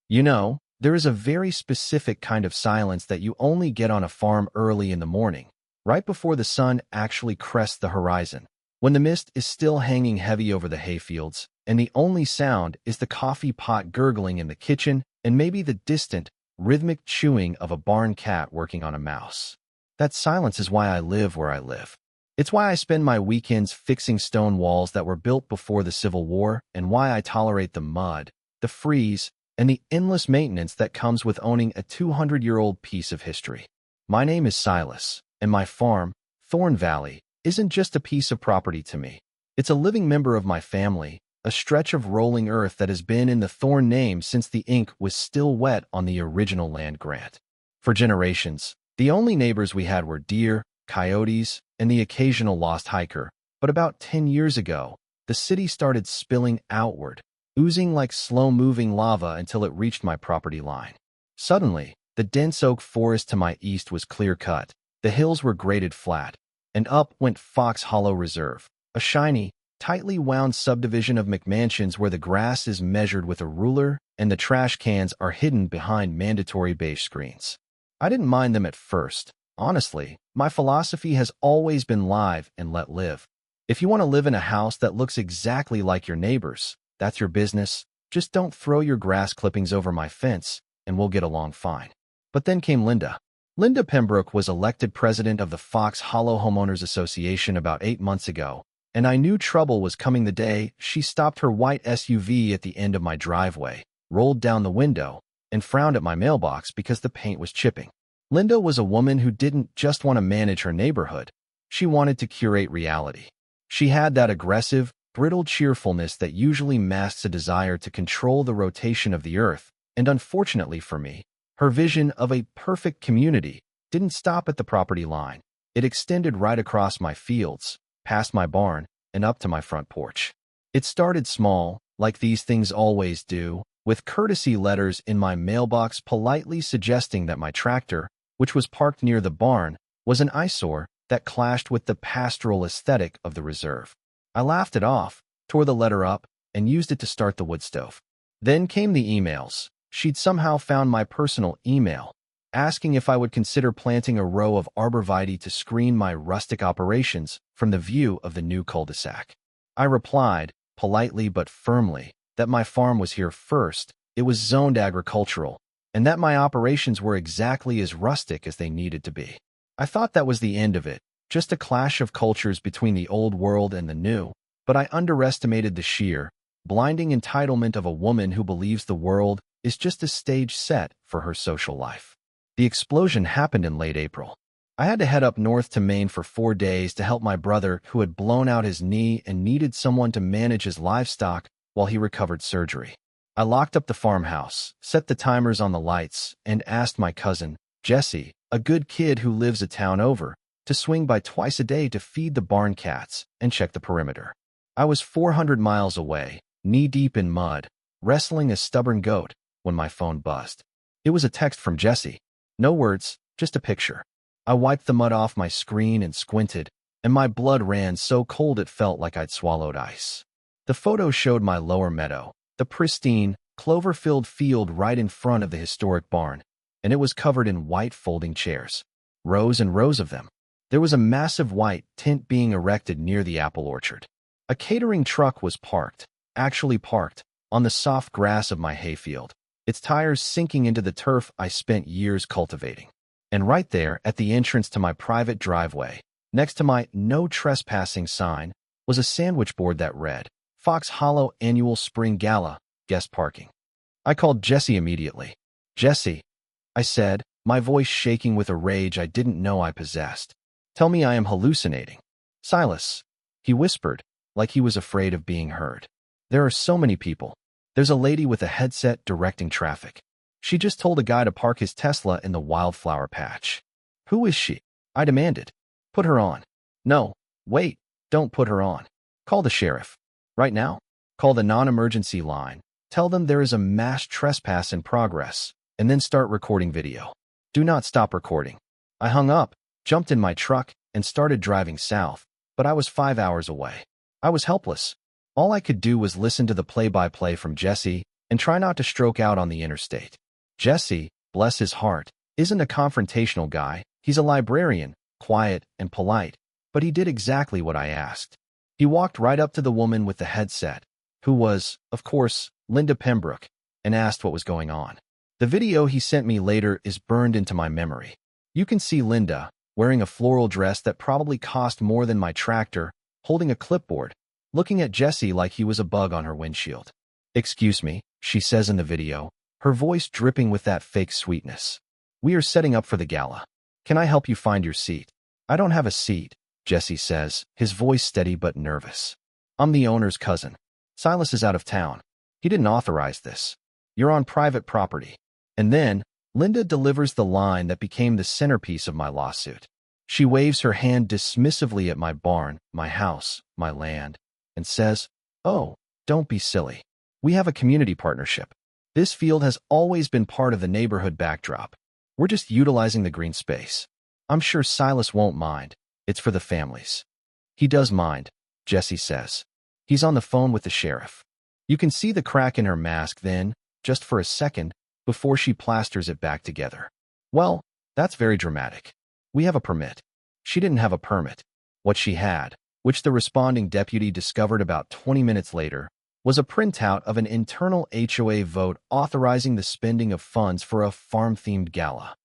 There is a very specific kind of silence that you only get on a farm early in the morning, right before the sun actually crests the horizon, when the mist is still hanging heavy over the hayfields, and the only sound is the coffee pot gurgling in the kitchen and maybe the distant, rhythmic chewing of a barn cat working on a mouse. That silence is why I live where I live. It's why I spend my weekends fixing stone walls that were built before the Civil War, and why I tolerate the mud, the freeze, and the endless maintenance that comes with owning a 200-year-old piece of history. My name is Silas, and my farm, Thorn Valley, isn't just a piece of property to me. It's a living member of my family, a stretch of rolling earth that has been in the Thorn name since the ink was still wet on the original land grant. For generations, the only neighbors we had were deer, coyotes, and the occasional lost hiker. But about 10 years ago, the city started spilling outward, oozing like slow-moving lava until it reached my property line. Suddenly, the dense oak forest to my east was clear-cut, the hills were graded flat, and up went Fox Hollow Reserve, a shiny, tightly wound subdivision of McMansions where the grass is measured with a ruler and the trash cans are hidden behind mandatory beige screens. I didn't mind them at first. Honestly, my philosophy has always been live and let live. If you want to live in a house that looks exactly like your neighbor's, that's your business. Just don't throw your grass clippings over my fence, and we'll get along fine. But then came Linda. Linda Pembroke was elected president of the Fox Hollow Homeowners Association about 8 months ago, and I knew trouble was coming the day she stopped her white SUV at the end of my driveway, rolled down the window, and frowned at my mailbox because the paint was chipping. Linda was a woman who didn't just want to manage her neighborhood. She wanted to curate reality. She had that aggressive, brittle cheerfulness that usually masks a desire to control the rotation of the earth, and unfortunately for me, her vision of a perfect community didn't stop at the property line. It extended right across my fields, past my barn, and up to my front porch. It started small, like these things always do, with courtesy letters in my mailbox politely suggesting that my tractor, which was parked near the barn, was an eyesore that clashed with the pastoral aesthetic of the reserve. I laughed it off, tore the letter up, and used it to start the wood stove. Then came the emails. She'd somehow found my personal email, asking if I would consider planting a row of arborvitae to screen my rustic operations from the view of the new cul-de-sac. I replied, politely but firmly, that my farm was here first, it was zoned agricultural, and that my operations were exactly as rustic as they needed to be. I thought that was the end of it, just a clash of cultures between the old world and the new, but I underestimated the sheer, blinding entitlement of a woman who believes the world is just a stage set for her social life. The explosion happened in late April. I had to head up north to Maine for 4 days to help my brother who had blown out his knee and needed someone to manage his livestock while he recovered surgery. I locked up the farmhouse, set the timers on the lights, and asked my cousin, Jesse, a good kid who lives a town over, to swing by twice a day to feed the barn cats and check the perimeter. I was 400 miles away, knee-deep in mud, wrestling a stubborn goat, when my phone buzzed. It was a text from Jesse. No words, just a picture. I wiped the mud off my screen and squinted, and my blood ran so cold it felt like I'd swallowed ice. The photo showed my lower meadow, the pristine, clover-filled field right in front of the historic barn, and it was covered in white folding chairs. Rows and rows of them. There was a massive white tent being erected near the apple orchard. A catering truck was actually parked, on the soft grass of my hayfield, its tires sinking into the turf I spent years cultivating. And right there, at the entrance to my private driveway, next to my "No Trespassing" sign, was a sandwich board that read, Fox Hollow Annual Spring Gala, Guest Parking. I called Jesse immediately. Jesse, I said, my voice shaking with a rage I didn't know I possessed. Tell me I am hallucinating. Silas, he whispered, like he was afraid of being heard. There are so many people. There's a lady with a headset directing traffic. She just told a guy to park his Tesla in the wildflower patch. Who is she? I demanded. Put her on. No, wait, don't put her on. Call the sheriff. Right now? Call the non-emergency line. Tell them there is a mass trespass in progress, and then start recording video. Do not stop recording. I hung up, jumped in my truck, and started driving south, but I was 5 hours away. I was helpless. All I could do was listen to the play-by-play from Jesse, and try not to stroke out on the interstate. Jesse, bless his heart, isn't a confrontational guy. He's a librarian, quiet and polite, but he did exactly what I asked. He walked right up to the woman with the headset, who was, of course, Linda Pembroke, and asked what was going on. The video he sent me later is burned into my memory. You can see Linda, wearing a floral dress that probably cost more than my tractor, holding a clipboard, looking at Jesse like he was a bug on her windshield. "Excuse me," she says in the video, her voice dripping with that fake sweetness. "We are setting up for the gala. Can I help you find your seat?" "I don't have a seat," Jesse says, his voice steady but nervous. "I'm the owner's cousin. Silas is out of town. He didn't authorize this. You're on private property." And then, Linda delivers the line that became the centerpiece of my lawsuit. She waves her hand dismissively at my barn, my house, my land, and says, "Oh, don't be silly. We have a community partnership. This field has always been part of the neighborhood backdrop. We're just utilizing the green space. I'm sure Silas won't mind. It's for the families." "He does mind," Jesse says. "He's on the phone with the sheriff." You can see the crack in her mask then, just for a second, before she plasters it back together. "Well, that's very dramatic. We have a permit." She didn't have a permit. What she had, which the responding deputy discovered about 20 minutes later, was a printout of an internal HOA vote authorizing the spending of funds for a farm-themed gala.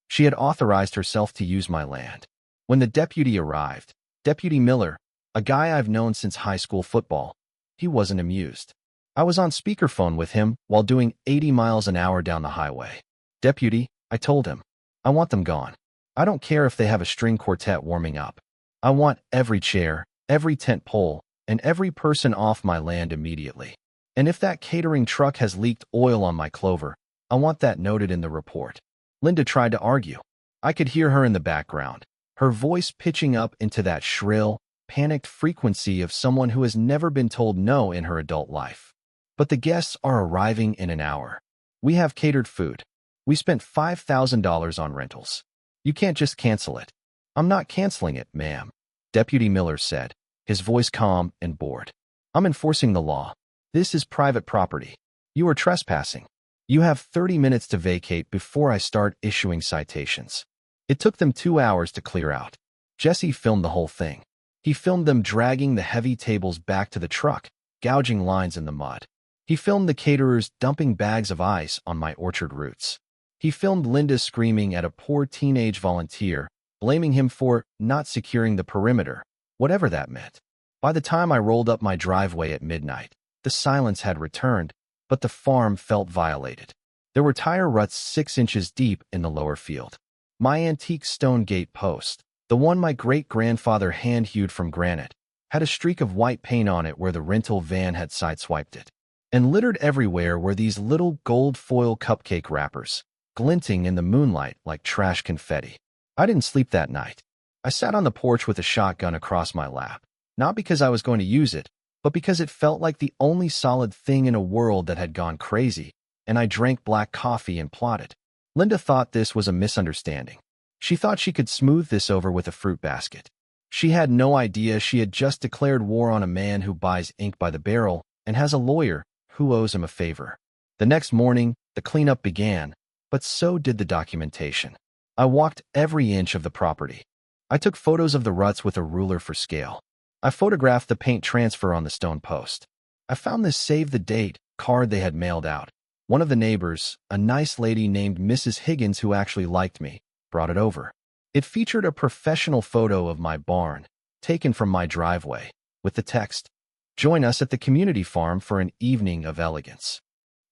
She had authorized herself to use my land. When the deputy arrived, Deputy Miller, a guy I've known since high school football, he wasn't amused. I was on speakerphone with him while doing 80 miles an hour down the highway. "Deputy," I told him, "I want them gone. I don't care if they have a string quartet warming up. I want every chair, every tent pole, and every person off my land immediately. And if that catering truck has leaked oil on my clover, I want that noted in the report." Linda tried to argue. I could hear her in the background, her voice pitching up into that shrill, panicked frequency of someone who has never been told no in her adult life. "But the guests are arriving in an hour. We have catered food. We spent $5,000 on rentals. You can't just cancel it." "I'm not canceling it, ma'am," Deputy Miller said, his voice calm and bored. "I'm enforcing the law. This is private property. You are trespassing. You have 30 minutes to vacate before I start issuing citations." It took them 2 hours to clear out. Jesse filmed the whole thing. He filmed them dragging the heavy tables back to the truck, gouging lines in the mud. He filmed the caterers dumping bags of ice on my orchard roots. He filmed Linda screaming at a poor teenage volunteer, blaming him for not securing the perimeter, whatever that meant. By the time I rolled up my driveway at midnight, the silence had returned, but the farm felt violated. There were tire ruts 6 inches deep in the lower field. My antique stone gate post, the one my great-grandfather hand-hewed from granite, had a streak of white paint on it where the rental van had sideswiped it. And littered everywhere were these little gold foil cupcake wrappers, glinting in the moonlight like trash confetti. I didn't sleep that night. I sat on the porch with a shotgun across my lap, not because I was going to use it, but because it felt like the only solid thing in a world that had gone crazy, and I drank black coffee and plotted. Linda thought this was a misunderstanding. She thought she could smooth this over with a fruit basket. She had no idea she had just declared war on a man who buys ink by the barrel and has a lawyer who owes him a favor. The next morning, the cleanup began, but so did the documentation. I walked every inch of the property. I took photos of the ruts with a ruler for scale. I photographed the paint transfer on the stone post. I found this save the date card they had mailed out. One of the neighbors, a nice lady named Mrs. Higgins who actually liked me, brought it over. It featured a professional photo of my barn, taken from my driveway, with the text, "Join us at the community farm for an evening of elegance."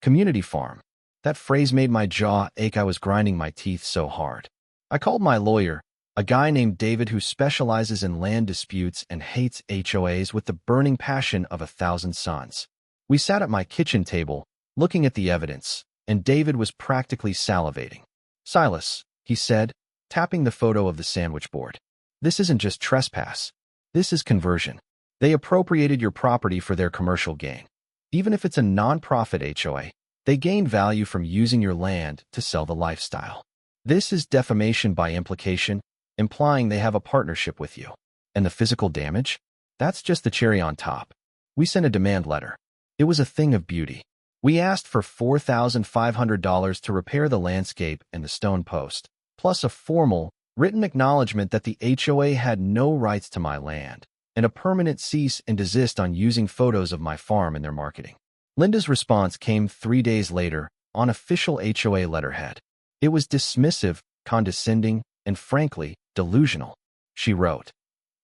Community farm. That phrase made my jaw ache. I was grinding my teeth so hard. I called my lawyer, a guy named David who specializes in land disputes and hates HOAs with the burning passion of 1,000 suns. We sat at my kitchen table, looking at the evidence, and David was practically salivating. "Silas," he said, tapping the photo of the sandwich board, "this isn't just trespass. This is conversion. They appropriated your property for their commercial gain. Even if it's a non-profit HOA, they gain value from using your land to sell the lifestyle. This is defamation by implication, implying they have a partnership with you. And the physical damage? That's just the cherry on top. We sent a demand letter. It was a thing of beauty. We asked for $4,500 to repair the landscape and the stone post, plus a formal, written acknowledgement that the HOA had no rights to my land, and a permanent cease and desist on using photos of my farm in their marketing. Linda's response came 3 days later on official HOA letterhead. It was dismissive, condescending, and frankly, delusional. She wrote,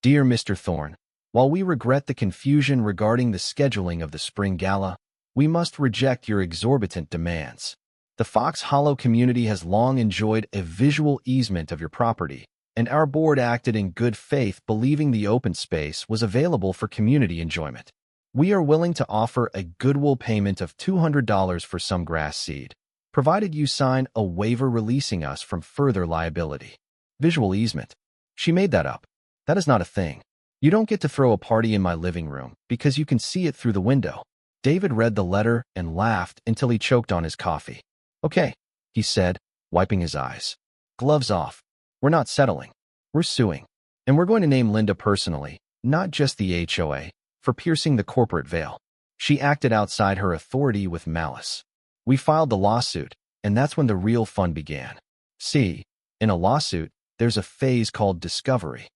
"Dear Mr. Thorne, while we regret the confusion regarding the scheduling of the spring gala, we must reject your exorbitant demands. The Fox Hollow community has long enjoyed a visual easement of your property, and our board acted in good faith believing the open space was available for community enjoyment. We are willing to offer a goodwill payment of $200 for some grass seed, provided you sign a waiver releasing us from further liability." Visual easement. She made that up. That is not a thing. You don't get to throw a party in my living room because you can see it through the window. David read the letter and laughed until he choked on his coffee. "Okay," he said, wiping his eyes. "Gloves off. We're not settling. We're suing. And we're going to name Linda personally, not just the HOA, for piercing the corporate veil. She acted outside her authority with malice. We filed the lawsuit, and that's when the real fun began. See, in a lawsuit, there's a phase called discovery.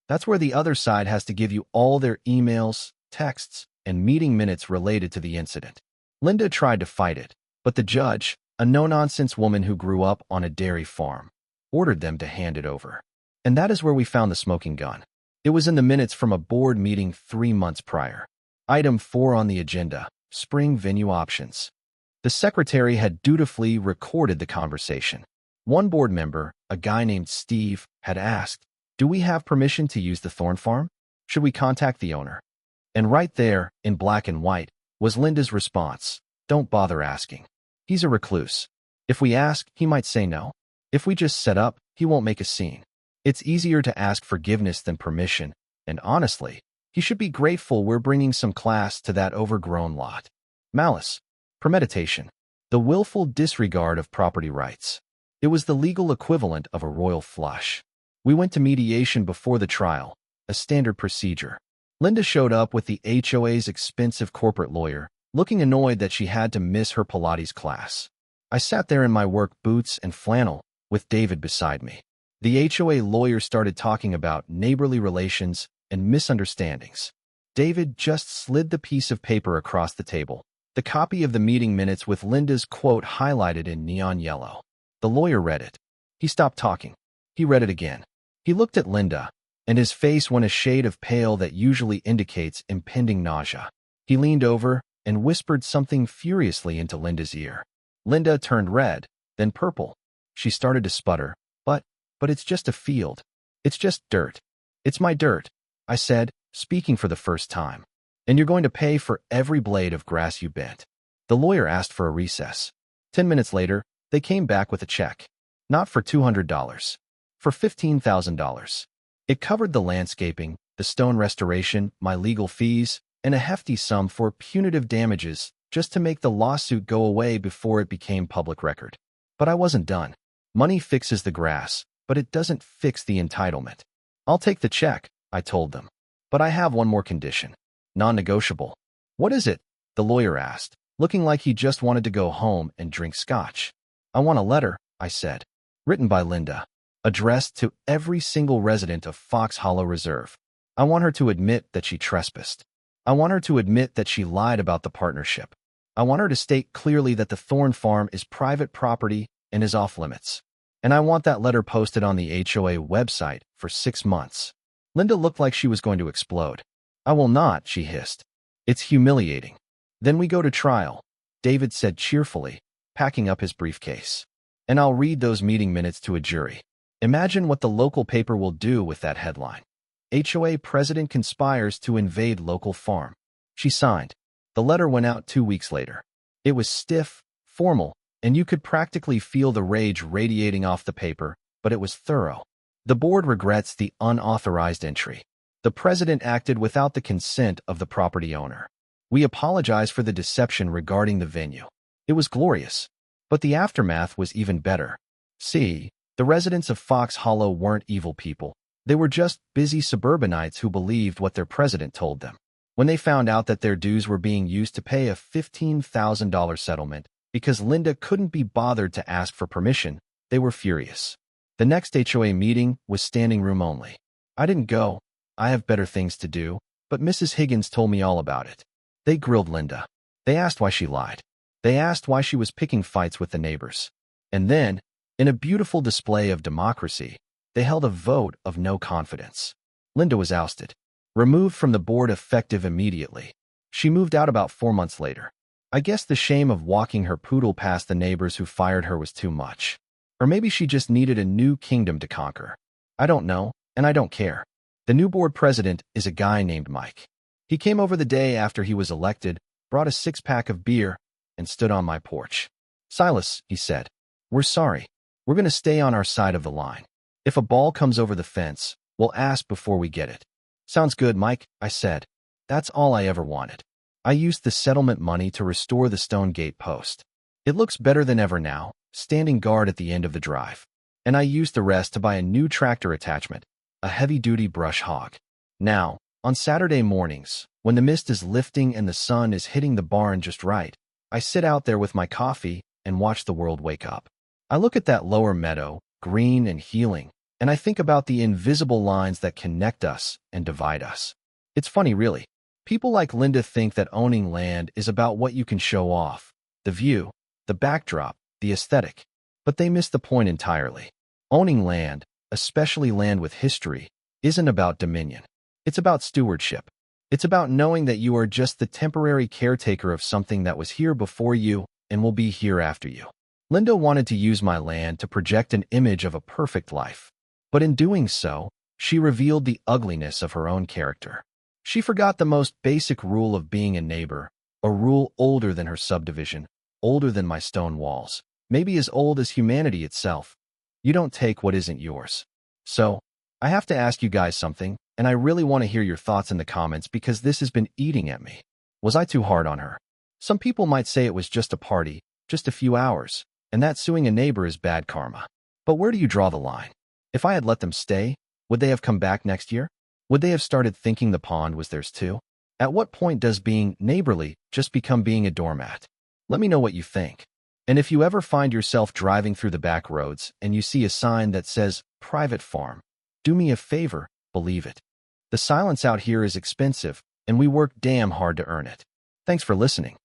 That's where the other side has to give you all their emails, texts, and meeting minutes related to the incident. Linda tried to fight it, but the judge, a no-nonsense woman who grew up on a dairy farm, ordered them to hand it over. And that is where we found the smoking gun. It was in the minutes from a board meeting 3 months prior. Item 4 on the agenda, spring venue options. The secretary had dutifully recorded the conversation. One board member, a guy named Steve, had asked, "Do we have permission to use the Thorne farm? Should we contact the owner?" And right there, in black and white, was Linda's response, "Don't bother asking. He's a recluse. If we ask, he might say no. If we just set up, he won't make a scene. It's easier to ask forgiveness than permission, and honestly, he should be grateful we're bringing some class to that overgrown lot." Malice. Premeditation. The willful disregard of property rights. It was the legal equivalent of a royal flush. We went to mediation before the trial, a standard procedure. Linda showed up with the HOA's expensive corporate lawyer, looking annoyed that she had to miss her Pilates class. I sat there in my work boots and flannel, with David beside me. The HOA lawyer started talking about neighborly relations and misunderstandings. David just slid the piece of paper across the table, the copy of the meeting minutes with Linda's quote highlighted in neon yellow. The lawyer read it. He stopped talking. He read it again. He looked at Linda, and his face went a shade of pale that usually indicates impending nausea. He leaned over and whispered something furiously into Linda's ear. Linda turned red, then purple. She started to sputter. But it's just a field. It's just dirt. It's my dirt," I said, speaking for the first time. "And you're going to pay for every blade of grass you bent." The lawyer asked for a recess. 10 minutes later, they came back with a check. Not for $200. For $15,000. It covered the landscaping, the stone restoration, my legal fees, and a hefty sum for punitive damages just to make the lawsuit go away before it became public record. But I wasn't done. Money fixes the grass, but it doesn't fix the entitlement. "I'll take the check," I told them. "But I have one more condition. Non-negotiable." "What is it?" the lawyer asked, looking like he just wanted to go home and drink scotch. "I want a letter," I said, "written by Linda, addressed to every single resident of Fox Hollow Reserve. I want her to admit that she trespassed. I want her to admit that she lied about the partnership. I want her to state clearly that the Thorne farm is private property and is off limits. And I want that letter posted on the HOA website for 6 months." Linda looked like she was going to explode. "I will not," she hissed. "It's humiliating." "Then we go to trial," David said cheerfully, packing up his briefcase. "And I'll read those meeting minutes to a jury. Imagine what the local paper will do with that headline. HOA president conspires to invade local farm." She signed. The letter went out 2 weeks later. It was stiff, formal, and you could practically feel the rage radiating off the paper, but it was thorough. The board regrets the unauthorized entry. The president acted without the consent of the property owner. We apologize for the deception regarding the venue. It was glorious. But the aftermath was even better. See, the residents of Fox Hollow weren't evil people. They were just busy suburbanites who believed what their president told them. When they found out that their dues were being used to pay a $15,000 settlement because Linda couldn't be bothered to ask for permission, they were furious. The next HOA meeting was standing room only. I didn't go. I have better things to do, but Mrs. Higgins told me all about it. They grilled Linda. They asked why she lied. They asked why she was picking fights with the neighbors. And then, in a beautiful display of democracy, they held a vote of no confidence. Linda was ousted, removed from the board effective immediately. She moved out about 4 months later. I guess the shame of walking her poodle past the neighbors who fired her was too much. Or maybe she just needed a new kingdom to conquer. I don't know, and I don't care. The new board president is a guy named Mike. He came over the day after he was elected, brought a 6-pack of beer, and stood on my porch. "Silas," he said, "we're sorry. We're going to stay on our side of the line. If a ball comes over the fence, we'll ask before we get it." "Sounds good, Mike," I said. That's all I ever wanted. I used the settlement money to restore the stone gate post. It looks better than ever now, standing guard at the end of the drive. And I used the rest to buy a new tractor attachment, a heavy-duty brush hog. Now, on Saturday mornings, when the mist is lifting and the sun is hitting the barn just right, I sit out there with my coffee and watch the world wake up. I look at that lower meadow, green and healing, and I think about the invisible lines that connect us and divide us. It's funny, really. People like Linda think that owning land is about what you can show off, the view, the backdrop, the aesthetic. But they miss the point entirely. Owning land, especially land with history, isn't about dominion. It's about stewardship. It's about knowing that you are just the temporary caretaker of something that was here before you and will be here after you. Linda wanted to use my land to project an image of a perfect life. But in doing so, she revealed the ugliness of her own character. She forgot the most basic rule of being a neighbor, a rule older than her subdivision, older than my stone walls, maybe as old as humanity itself. You don't take what isn't yours. So, I have to ask you guys something, and I really want to hear your thoughts in the comments because this has been eating at me. Was I too hard on her? Some people might say it was just a party, just a few hours, and that suing a neighbor is bad karma. But where do you draw the line? If I had let them stay, would they have come back next year? Would they have started thinking the pond was theirs too? At what point does being neighborly just become being a doormat? Let me know what you think. And if you ever find yourself driving through the back roads and you see a sign that says private farm, do me a favor, believe it. The silence out here is expensive, and we work damn hard to earn it. Thanks for listening.